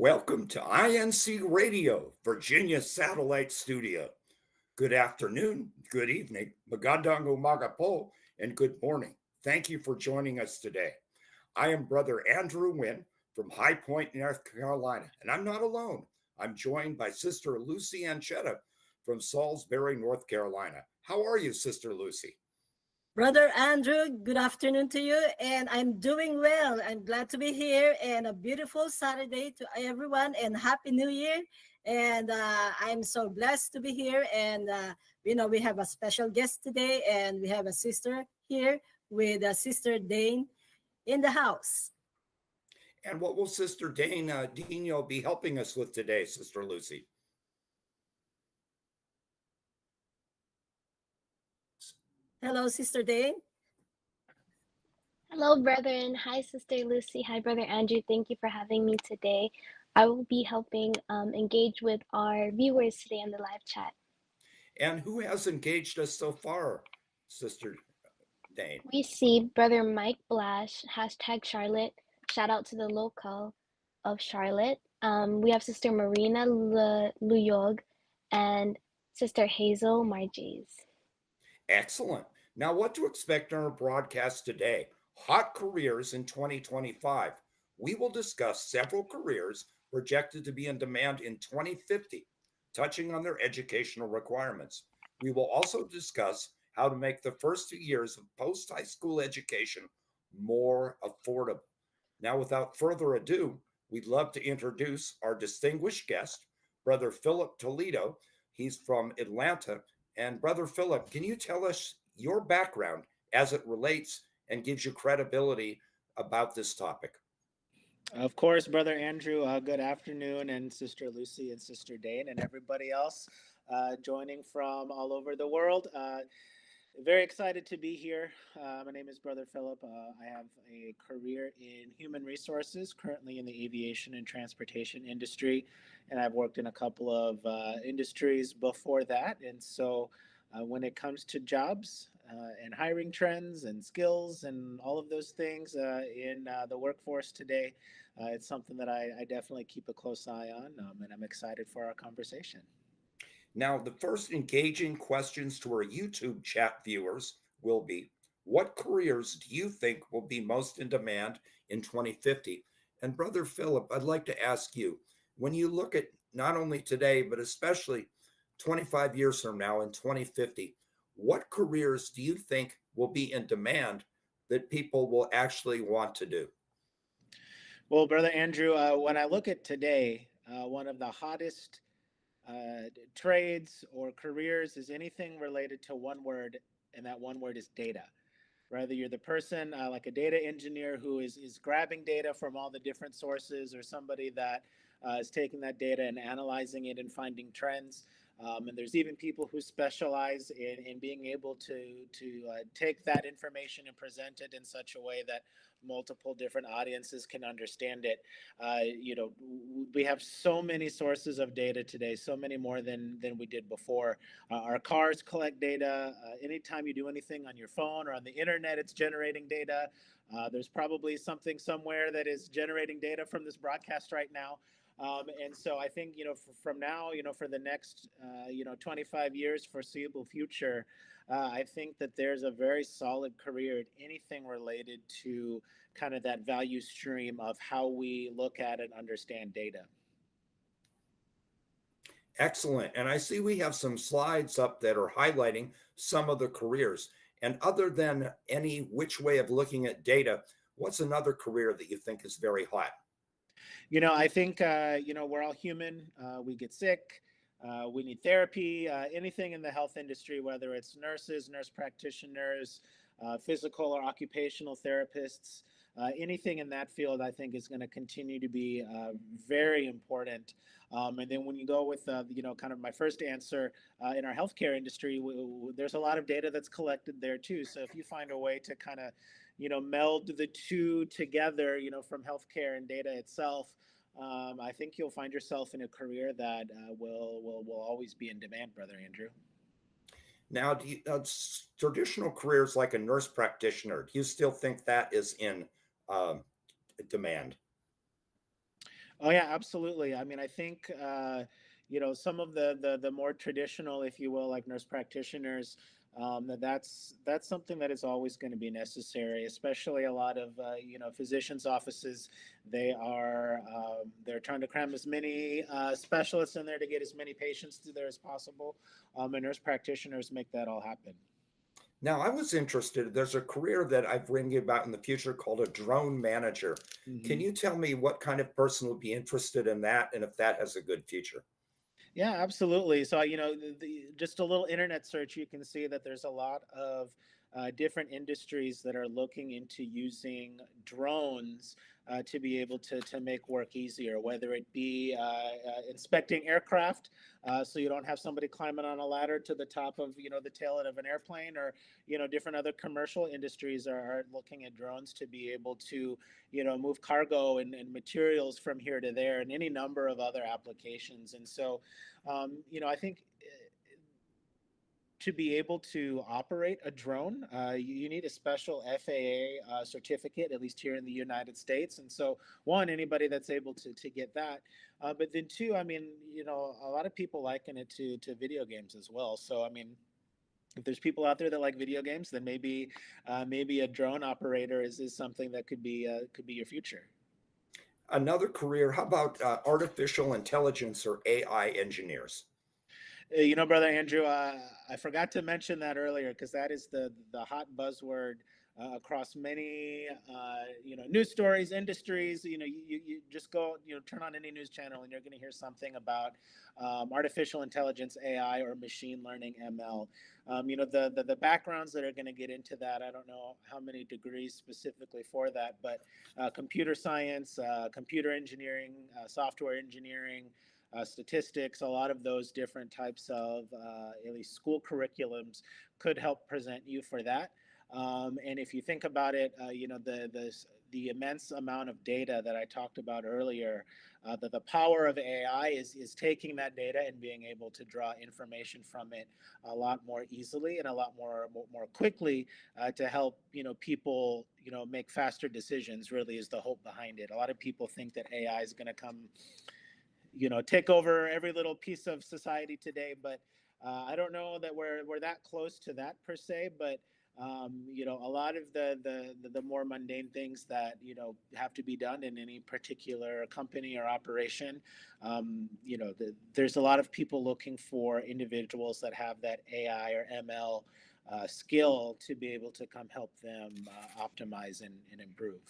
Welcome to INCRadio, Virginia Satellite Studio. Good afternoon, good evening, magandang umaga po, and good morning. Thank you for joining us today. I am Brother Andrew Wynn from High Point, North Carolina, and I'm not alone. I'm joined by Sister Lucy Anchetta from Salisbury, North Carolina. How are you, Sister Lucy? Brother Andrew, good afternoon to you, and I'm doing well. I'm glad to be here, and a beautiful Saturday to everyone, and Happy New Year. And I'm so blessed to be here. And we have a special guest today, and we have a sister here with Sister Dane in the house. And what will Sister Dane Dino be helping us with today, Sister Lucy? Hello, Sister Dane. Hello, brethren. Hi, Sister Lucy. Hi, Brother Andrew. Thank you for having me today. I will be helping engage with our viewers today on the live chat. And who has engaged us so far, Sister Dane? We see Brother Mike Blash, hashtag Charlotte. Shout out to the local of Charlotte. We have Sister Marina Luyog and Sister Hazel Marjes. Excellent. Now, what to expect on our broadcast today? Hot careers in 2025. We will discuss several careers projected to be in demand in 2050, touching on their educational requirements. We will also discuss how to make the first 2 years of post high school education more affordable. Now, without further ado, we'd love to introduce our distinguished guest, Brother Philip Toledo. He's from Atlanta. And Brother Philip, can you tell us your background as it relates and gives you credibility about this topic? Of course, Brother Andrew. Good afternoon, and Sister Lucy and Sister Dane, and everybody else joining from all over the world. Very excited to be here. My name is Brother Philip. I have a career in human resources, currently in the aviation and transportation industry, and I've worked in a couple of industries before that. And so, when it comes to jobs and hiring trends and skills and all of those things in the workforce today, it's something that I definitely keep a close eye on, and I'm excited for our conversation. Now, the first engaging questions to our YouTube chat viewers will be: what careers do you think will be most in demand in 2050? And Brother Philip, I'd like to ask you, when you look at not only today, but especially 25 years from now in 2050, what careers do you think will be in demand that people will actually want to do? Well, Brother Andrew, when I look at today, one of the hottest trades or careers is anything related to one word, and that one word is data. Whether you're the person like a data engineer who is grabbing data from all the different sources, or somebody that is taking that data and analyzing it and finding trends. And there's even people who specialize in being able to take that information and present it in such a way that multiple different audiences can understand it. We have so many sources of data today, so many more than we did before. Our cars collect data. Anytime you do anything on your phone or on the internet, it's generating data. There's probably something somewhere that is generating data from this broadcast right now. And so I think, from now, for the next, 25 years, foreseeable future, I think that there's a very solid career in anything related to kind of that value stream of how we look at and understand data. Excellent. And I see we have some slides up that are highlighting some of the careers. And other than any which way of looking at data, what's another career that you think is very hot? I think, we're all human. We get sick. We need therapy. Anything in the health industry, whether it's nurses, nurse practitioners, physical or occupational therapists, anything in that field, I think is going to continue to be very important. And then when you go with, kind of my first answer, in our healthcare industry, there's a lot of data that's collected there too. So if you find a way to kind of, meld the two together, from healthcare and data itself, I think you'll find yourself in a career that will always be in demand, Brother Andrew. Now, traditional careers like a nurse practitioner, do you still think that is in demand? Oh yeah, absolutely. I mean, I think some of the more traditional, if you will, like nurse practitioners, that's something that is always going to be necessary. Especially a lot of physicians' offices, they're trying to cram as many specialists in there to get as many patients to there as possible, and nurse practitioners make that all happen. Now, I was interested. There's a career that I've written about in the future called a drone manager. Can Hmm. you tell me what kind of person would be interested in that and if that has a good future? Yeah, absolutely. So, just a little internet search, you can see that there's a lot of different industries that are looking into using drones to be able to make work easier, whether it be inspecting aircraft, so you don't have somebody climbing on a ladder to the top of, the tail end of an airplane, or, different other commercial industries are looking at drones to be able to, move cargo and materials from here to there, and any number of other applications. And so, I think to be able to operate a drone, you need a special FAA certificate, at least here in the United States. And so, one, anybody that's able to get that. But then, two, I mean, a lot of people liken it to video games as well. So, I mean, if there's people out there that like video games, then maybe a drone operator is something that could be your future. Another career, how about artificial intelligence or AI engineers? Brother Andrew, I forgot to mention that earlier because that is the hot buzzword across many news stories, industries. You just go turn on any news channel and you're going to hear something about artificial intelligence, AI, or machine learning, ML. The backgrounds that are going to get into that. I don't know how many degrees specifically for that, but computer science, computer engineering, software engineering, statistics, a lot of those different types of at least school curriculums could help present you for that. And if you think about it, the immense amount of data that I talked about earlier, that the power of AI is taking that data and being able to draw information from it a lot more easily and a lot more quickly to help people make faster decisions. Really, is the hope behind it. A lot of people think that AI is going to come take over every little piece of society today. But I don't know that we're that close to that per se. But a lot of the more mundane things that have to be done in any particular company or operation, there's a lot of people looking for individuals that have that AI or ML skill to be able to come help them optimize and improve.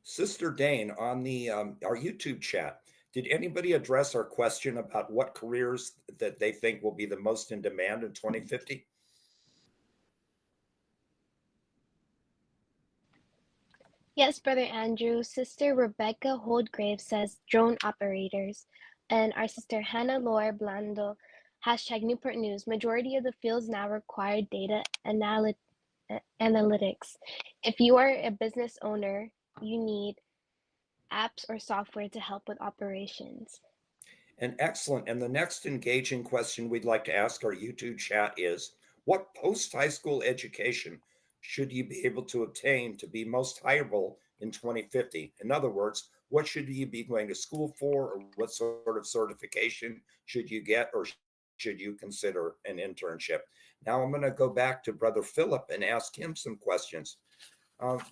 Sister Dane, on the our YouTube chat, did anybody address our question about what careers that they think will be the most in demand in 2050? Yes, Brother Andrew. Sister Rebecca Holdgrave says drone operators. And our sister Hannah Laura Blando, hashtag Newport News. Majority of the fields now require data analytics. If you are a business owner, you need apps or software to help with operations. And excellent. And the next engaging question we'd like to ask our YouTube chat is, what post-high school education should you be able to obtain to be most hireable in 2050? In other words, what should you be going to school for, or what sort of certification should you get, or should you consider an internship? Now I'm going to go back to Brother Philip and ask him some questions.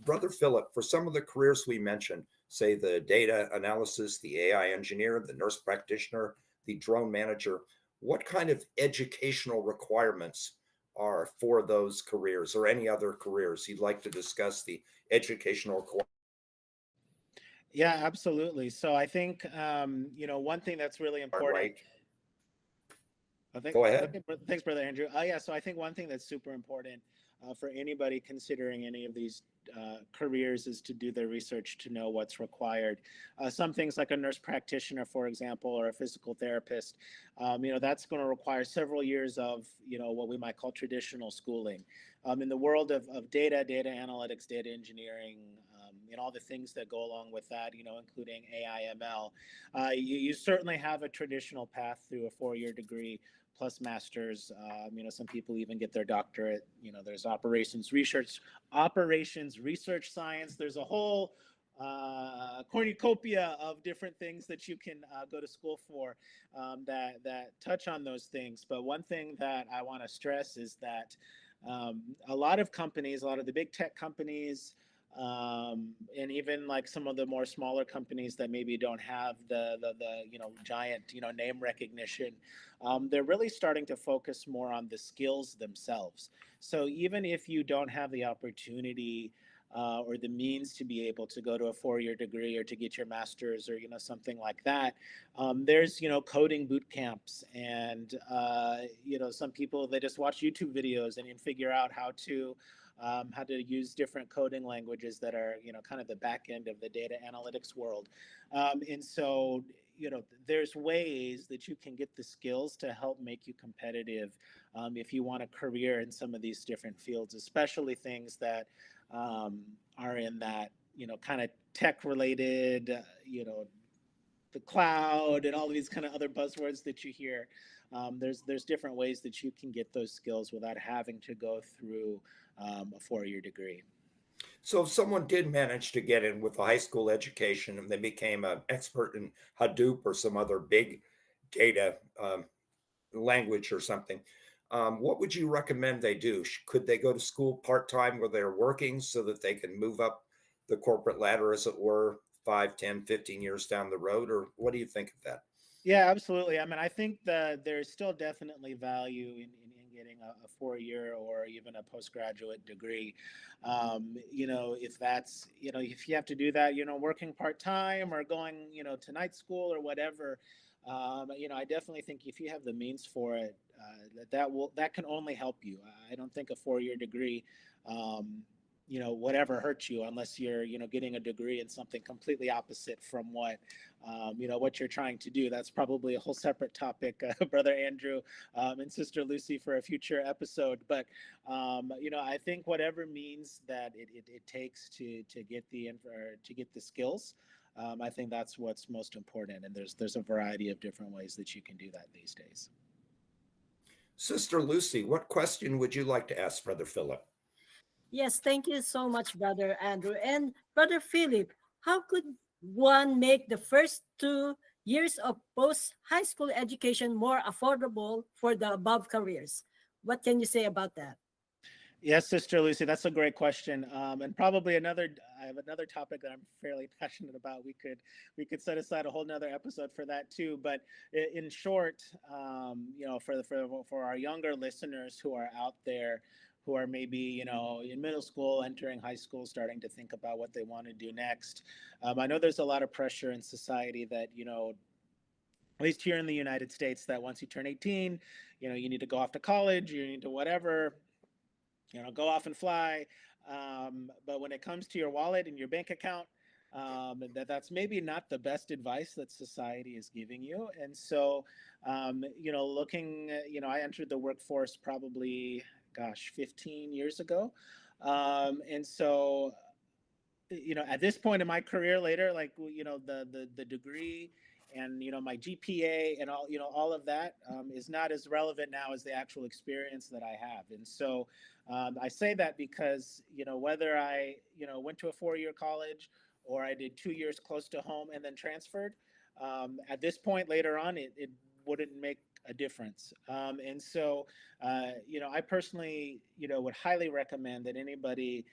Brother Philip, for some of the careers we mentioned, say the data analysis, the AI engineer, the nurse practitioner, the drone manager, what kind of educational requirements are for those careers or any other careers you'd like to discuss the educational requirements? Yeah, absolutely. So I think one thing that's really important. Right. I think, Go ahead. okay, thanks, Brother Andrew. Yeah, so I think one thing that's super important for anybody considering any of these careers is to do their research to know what's required. Some things like a nurse practitioner, for example, or a physical therapist, that's going to require several years of, what we might call traditional schooling. In the world of data analytics, data engineering, and all the things that go along with that, including AI, ML, you certainly have a traditional path through a 4-year degree plus masters. Some people even get their doctorate. There's operations research science. There's a whole cornucopia of different things that you can go to school for that touch on those things. But one thing that I want to stress is that a lot of companies, a lot of the big tech companies, and even like some of the more smaller companies that maybe don't have the giant name recognition, they're really starting to focus more on the skills themselves. So even if you don't have the opportunity or the means to be able to go to a 4-year degree or to get your master's or something like that, there's coding boot camps, and some people, they just watch YouTube videos and figure out how to use different coding languages that are kind of the back end of the data analytics world. And so there's ways that you can get the skills to help make you competitive if you want a career in some of these different fields, especially things that are in that kind of tech related, the cloud and all of these kind of other buzzwords that you hear. There's different ways that you can get those skills without having to go through a 4-year degree. So if someone did manage to get in with a high school education and they became an expert in Hadoop or some other big data language or something, what would you recommend they do? Could they go to school part-time where they're working so that they can move up the corporate ladder, as it were, 5, 10, 15 years down the road? Or what do you think of that? Yeah, absolutely. I mean, I think that there's still definitely value in getting a 4-year or even a postgraduate degree. If that's, if you have to do that, working part-time or going, to night school or whatever, I definitely think if you have the means for it, that can only help you. I don't think a 4-year degree, whatever hurts you, unless you're, getting a degree in something completely opposite from what you're trying to do. That's probably a whole separate topic, Brother Andrew and Sister Lucy, for a future episode. But, I think whatever means that it takes to get the skills, I think that's what's most important. And there's a variety of different ways that you can do that these days. Sister Lucy, what question would you like to ask Brother Philip? Yes, thank you so much, Brother Andrew. And Brother Philip, how could one make the first 2 years of post high school education more affordable for the above careers? What can you say about that? Yes, Sister Lucy, that's a great question, and probably I have another topic that I'm fairly passionate about. We could set aside a whole nother episode for that too. But in short, for our younger listeners who are out there, who are maybe in middle school, entering high school, starting to think about what they want to do next, I know there's a lot of pressure in society that at least here in the United States, that once you turn 18, you need to go off to college, you need to whatever, go off and fly. But when it comes to your wallet and your bank account, that's maybe not the best advice that society is giving you. And so, I entered the workforce probably, 15 years ago. And so, at this point in my career later, like, the degree and, my GPA and all of that is not as relevant now as the actual experience that I have. And so I say that because, whether I, went to a 4-year college or I did 2 years close to home and then transferred, at this point later on, it wouldn't make a difference. And so, I personally, would highly recommend that anybody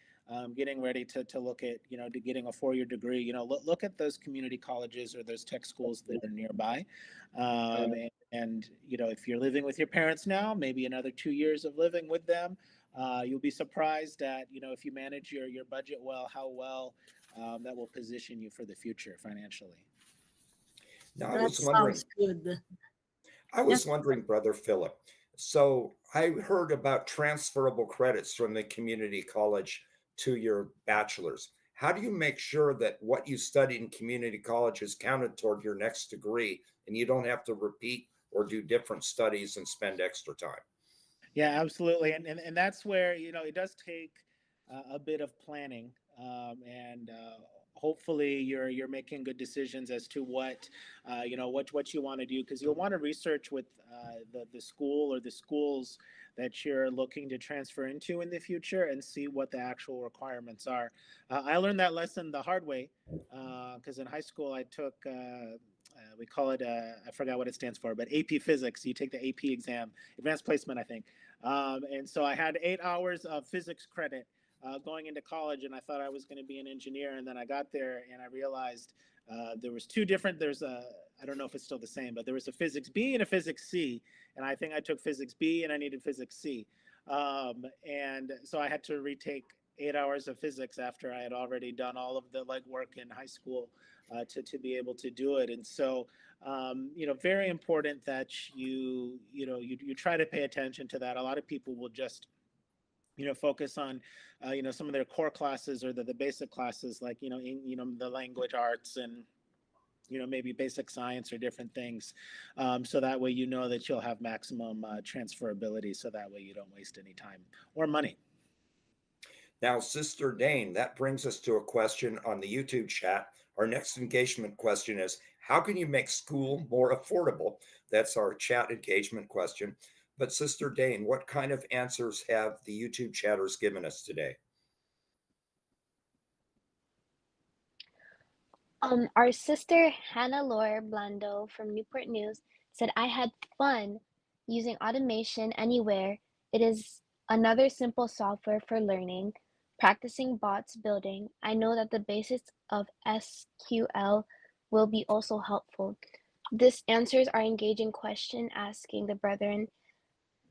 getting ready to look at, to getting a 4-year degree, look at those community colleges or those tech schools that are nearby. And if you're living with your parents now, maybe another 2 years of living with them, you'll be surprised at, if you manage your budget well, how well that will position you for the future financially. Now, That sounds good. I Yes. was wondering, Brother Philip. So I heard about transferable credits from the community college to your bachelor's. How do you make sure that what you studied in community college is counted toward your next degree and you don't have to repeat or do different studies and spend extra time? Yeah, absolutely. And that's where, it does take a bit of planning, and hopefully you're making good decisions as to what you want to do, because you'll want to research with the school or the schools that you're looking to transfer into in the future and see what the actual requirements are. I learned that lesson the hard way because in high school I took, we call it, I forgot what it stands for, but AP Physics. You take the AP exam, advanced placement, I think. And so I had 8 hours of physics credit going into college, and I thought I was going to be an engineer. And then I got there and I realized there was two different, I don't know if it's still the same, but there was a physics B and a physics C. And I think I took physics B and I needed physics C. And so I had to retake 8 hours of physics after I had already done all of the legwork in high school to be able to do it. And so, very important that you try to pay attention to that. A lot of people will just focus on some of their core classes or the basic classes, like the language arts and maybe basic science or different things, so that way that you'll have maximum transferability, so that way you don't waste any time or money. Now, Sister Dane, that brings us to a question on the YouTube chat. Our next engagement question is, how can you make school more affordable? That's our chat engagement question. But Sister Dane, what kind of answers have the YouTube chatters given us today? Our sister Hannah Laura Blando from Newport News said, I had fun using automation anywhere. It is another simple software for learning, practicing bots building. I know that the basics of SQL will be also helpful. This answers our engaging question asking the brethren,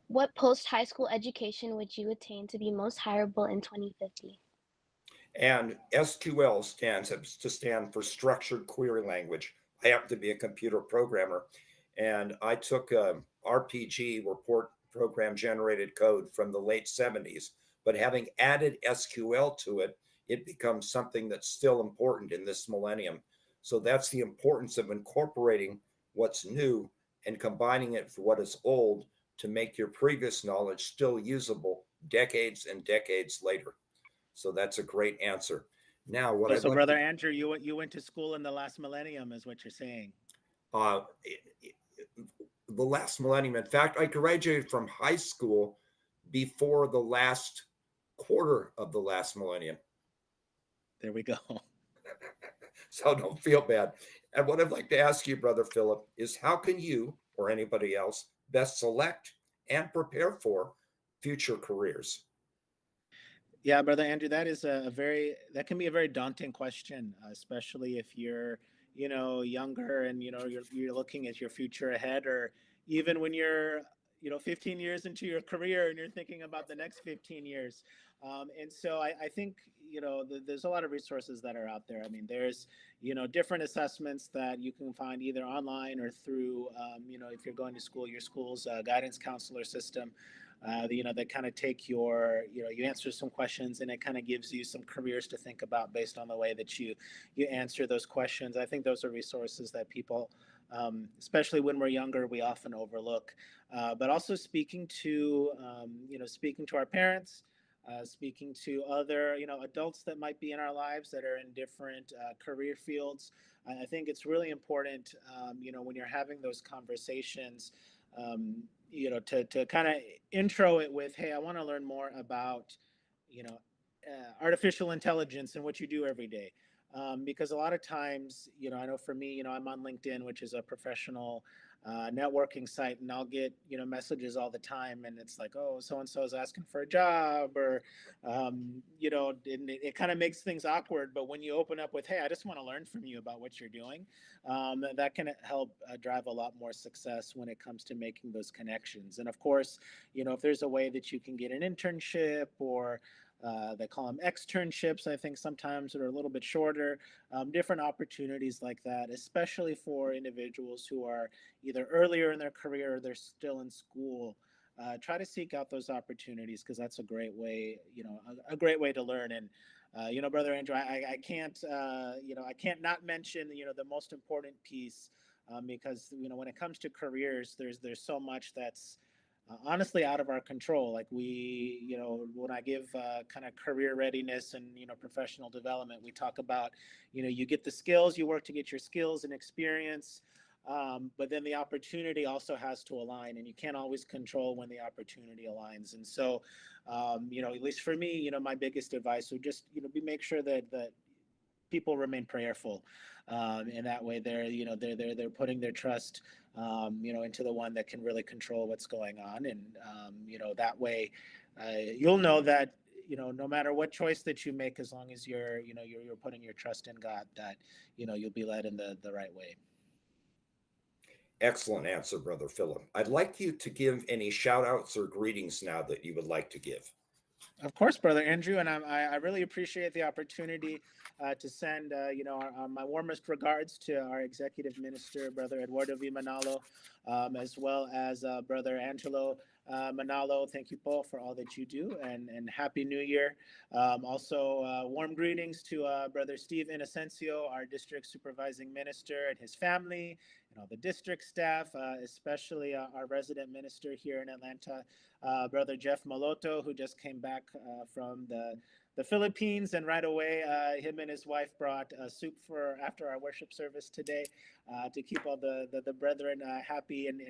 what post-high school education would you attain to be most hireable in 2050? And SQL stands to stand for Structured Query Language. I happen to be a computer programmer, and I took RPG, report program generated code, from the late 70s. But having added SQL to it, it becomes something that's still important in this millennium. So that's the importance of incorporating what's new and combining it with what is old to make your previous knowledge still usable decades and decades later. So that's a great answer. Now, what so Brother Andrew, you went to school in the last millennium, is what you're saying? The last millennium. In fact, I graduated from high school before the last quarter of the last millennium. There we go. So don't feel bad. And what I'd like to ask you, Brother Philip, is how can you or anybody else best select and prepare for future careers? Yeah, Brother Andrew, that can be a very daunting question, especially if you're, younger and, you're looking at your future ahead, or even when you're, 15 years into your career and you're thinking about the next 15 years. And so I think, there's a lot of resources that are out there. I mean, there's, different assessments that you can find either online or through, if you're going to school, your school's guidance counselor system. They kind of take your, you answer some questions and it kind of gives you some careers to think about based on the way that you answer those questions. I think those are resources that people, especially when we're younger, we often overlook. But also speaking to our parents, speaking to other, adults that might be in our lives that are in different career fields. I think it's really important, when you're having those conversations, to kind of intro it with, hey, I want to learn more about, artificial intelligence and what you do every day. Because a lot of times, I know for me, I'm on LinkedIn, which is a professional networking site, and I'll get, messages all the time, and it's like, oh, so-and-so is asking for a job, or, it kind of makes things awkward. But when you open up with, hey, I just want to learn from you about what you're doing, that can help drive a lot more success when it comes to making those connections. And of course, if there's a way that you can get an internship, or they call them externships, I think sometimes, that are a little bit shorter, different opportunities like that, especially for individuals who are either earlier in their career or they're still in school. Try to seek out those opportunities, because that's a great way, a great way to learn. And, Brother Andrew, I can't not mention, the most important piece, because, when it comes to careers, there's so much that's honestly out of our control. Like when I give kind of career readiness and, professional development, we talk about, you get the skills, you work to get your skills and experience. but then the opportunity also has to align, and you can't always control when the opportunity aligns. And so, at least for me, my biggest advice would just, make sure that people remain prayerful, and that way they're putting their trust, into the one that can really control what's going on, and that way, you'll know that no matter what choice that you make, as long as you're putting your trust in God, that you'll be led in the right way. Excellent answer, Brother Philip. I'd like you to give any shout outs or greetings now that you would like to give. Of course, Brother Andrew, and I really appreciate the opportunity to send my warmest regards to our executive minister, Brother Eduardo V. Manalo, as well as Brother Angelo Manalo. Thank you, Paul, for all that you do, and Happy New Year. Also, warm greetings to Brother Steve Inocencio, our district supervising minister, and his family, and all the district staff, especially our resident minister here in Atlanta, Brother Jeff Maloto, who just came back from the Philippines, and right away, him and his wife brought soup for after our worship service today, to keep all the brethren happy and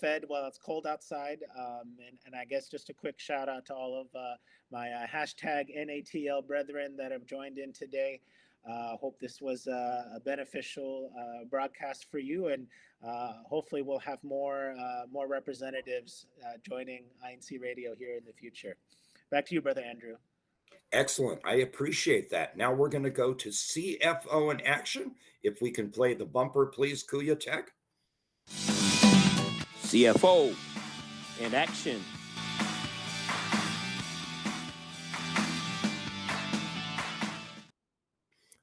fed while it's cold outside. And I guess just a quick shout out to all of my hashtag NATL brethren that have joined in today. Hope this was a beneficial broadcast for you, and hopefully we'll have more representatives joining INCRadio here in the future. Back to you, Brother Andrew. Excellent. I appreciate that. Now we're going to go to CFO in action. If we can play the bumper, please, Kuya Tech. CFO in action.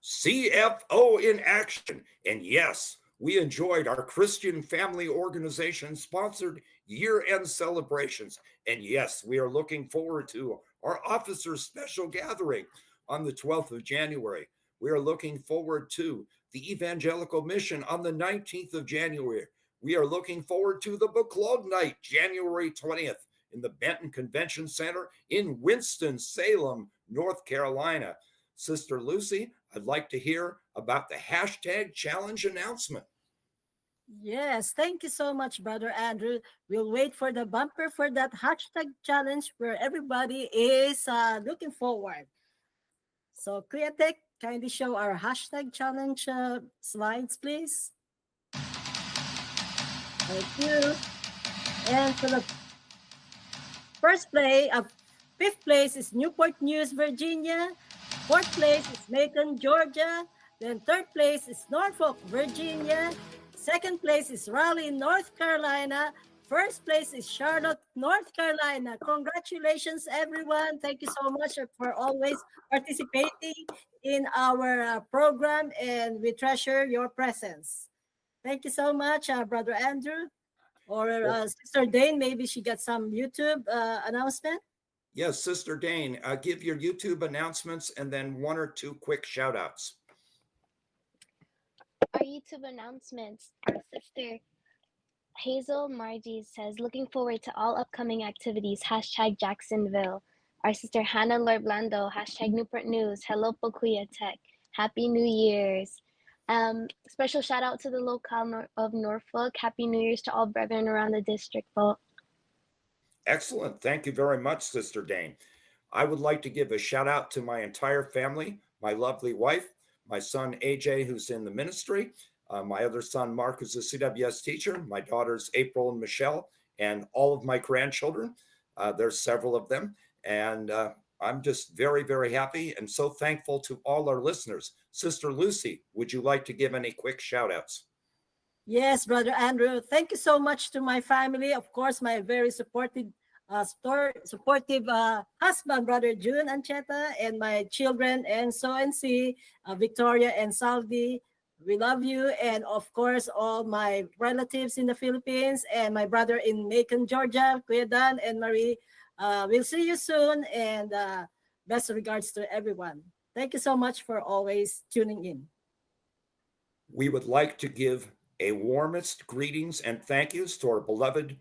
CFO in action. And yes, we enjoyed our Christian Family Organization sponsored year-end celebrations. And yes, we are looking forward to our officers' special gathering on the 12th of January. We are looking forward to the Evangelical Mission on the 19th of January. We are looking forward to the Book Club Night, January 20th, in the Benton Convention Center in Winston-Salem, North Carolina. Sister Lucy, I'd like to hear about the hashtag challenge announcement. Yes, thank you so much, Brother Andrew. We'll wait for the bumper for that hashtag challenge where everybody is looking forward. So, Kuya Tech, kindly show our hashtag challenge slides, please. Thank you. And for the fifth place is Newport News, Virginia. Fourth place is Macon, Georgia. Then third place is Norfolk, Virginia. Second place is Raleigh, North Carolina. First place is Charlotte, North Carolina. Congratulations, everyone. Thank you so much for always participating in our program, and we treasure your presence. Thank you so much, Brother Andrew. Or Sister Dane, maybe she got some YouTube announcement. Yes, Sister Dane, give your YouTube announcements and then one or two quick shout outs. Our YouTube announcements, our sister Hazel Margie says, looking forward to all upcoming activities, hashtag Jacksonville. Our sister Hannah Lorblando, hashtag Newport News, hello po Kuya Tech, Happy New Year's. Special shout out to the locale of Norfolk, Happy New Year's to all brethren around the district. Excellent. Thank you very much, Sister Dane. I would like to give a shout out to my entire family, my lovely wife, my son AJ, who's in the ministry, my other son Mark is a CWS teacher, my daughters April and Michelle, and all of my grandchildren. There's several of them, and I'm just very, very happy and so thankful to all our listeners. Sister Lucy, would you like to give any quick shout outs? Yes, Brother Andrew. Thank you so much to my family. Of course, my very supportive husband, Brother June Ancheta, and my children, Enzo and C, Victoria and Salvi. We love you. And of course, all my relatives in the Philippines and my brother in Macon, Georgia, Kuya Dan and Marie. We'll see you soon, and best regards to everyone. Thank you so much for always tuning in. We would like to give a warmest greetings and thank yous to our beloved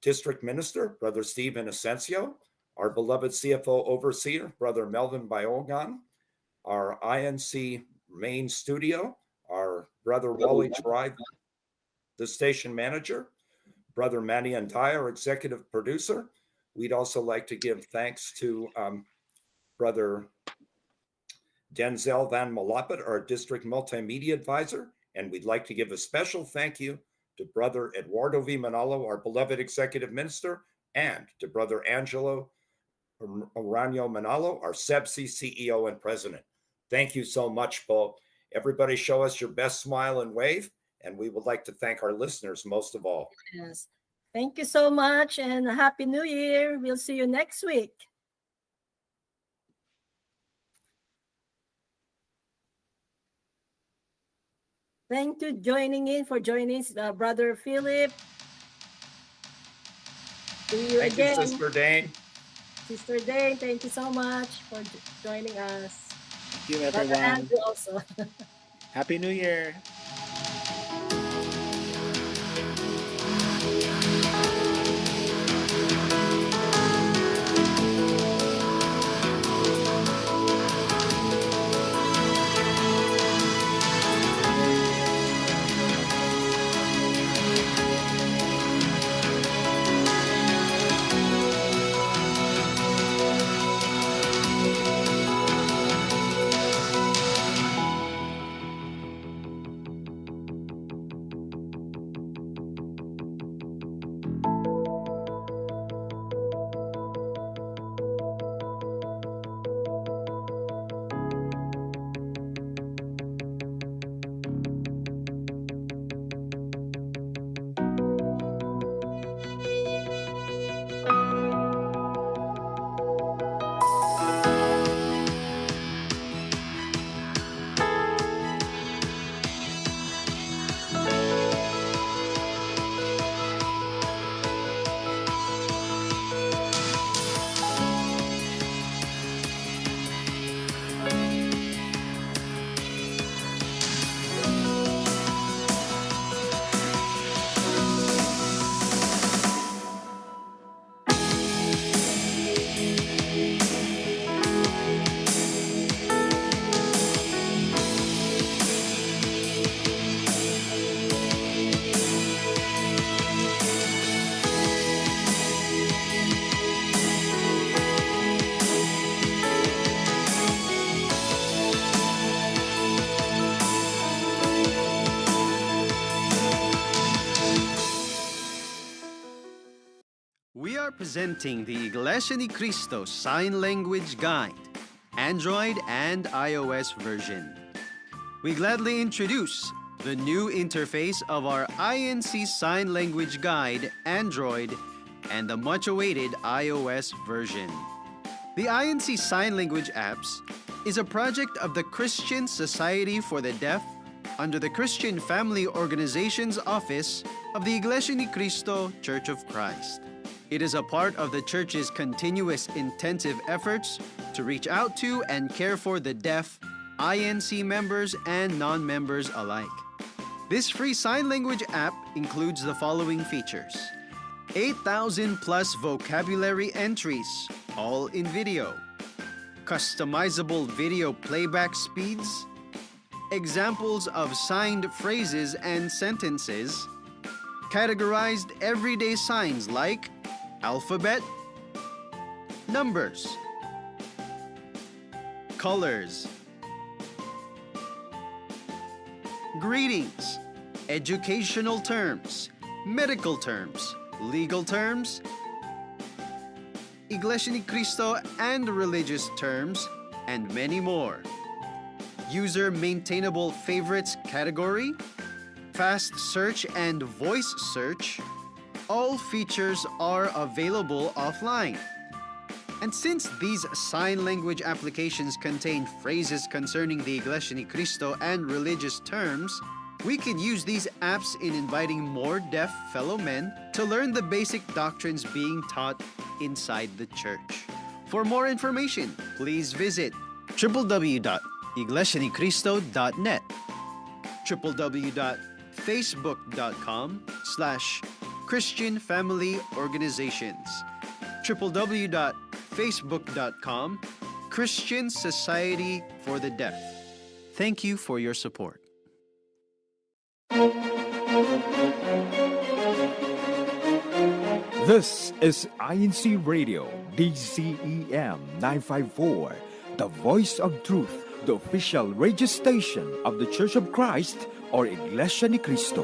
District Minister, Brother Steve Inocencio, our beloved CFO Overseer, Brother Melvin Biogan, our INC main studio, our Brother Wally Tribe, the station manager, Brother Manny Andai, our executive producer. We'd also like to give thanks to Brother Denzel Van Malapit, our district multimedia advisor. And we'd like to give a special thank you to Brother Eduardo V. Manalo, our beloved executive minister, and to Brother Angelo Arano Manalo, our SEBSI CEO and president. Thank you so much, Bo. Everybody show us your best smile and wave. And we would like to thank our listeners most of all. Yes. Thank you so much and Happy New Year. We'll see you next week. Thank you for joining Brother Philip. See you Thank again. you, Sister Dane. Sister Dane, thank you so much for joining us. Thank you, Brother everyone. Andrew also. Happy New Year. We are presenting the Iglesianicristo Sign Language Guide, Android and iOS version. We gladly introduce the new interface of our INC Sign Language Guide, Android, and the much-awaited iOS version. The INC Sign Language apps is a project of the Christian Society for the Deaf under the Christian Family Organizations Office of the Iglesianicristo Church of Christ. It is a part of the Church's continuous intensive efforts to reach out to and care for the deaf, INC members and non-members alike. This free sign language app includes the following features: 8,000 plus vocabulary entries, all in video, customizable video playback speeds, examples of signed phrases and sentences, categorized everyday signs like alphabet, numbers, colors, greetings, educational terms, medical terms, legal terms, Iglesianicristo and religious terms, and many more. User maintainable favorites category, fast search and voice search. All features are available offline. And since these sign language applications contain phrases concerning the Iglesianicristo and religious terms, we can use these apps in inviting more deaf fellow men to learn the basic doctrines being taught inside the church. For more information, please visit www.iglesianicristo.net, www.facebook.com/Christian Family Organizations, www.facebook.com Christian Society for the Deaf. Thank you for your support. This is INCRadio, DCEM 954, the voice of truth, the official radio station of the Church of Christ or Iglesia ni Cristo.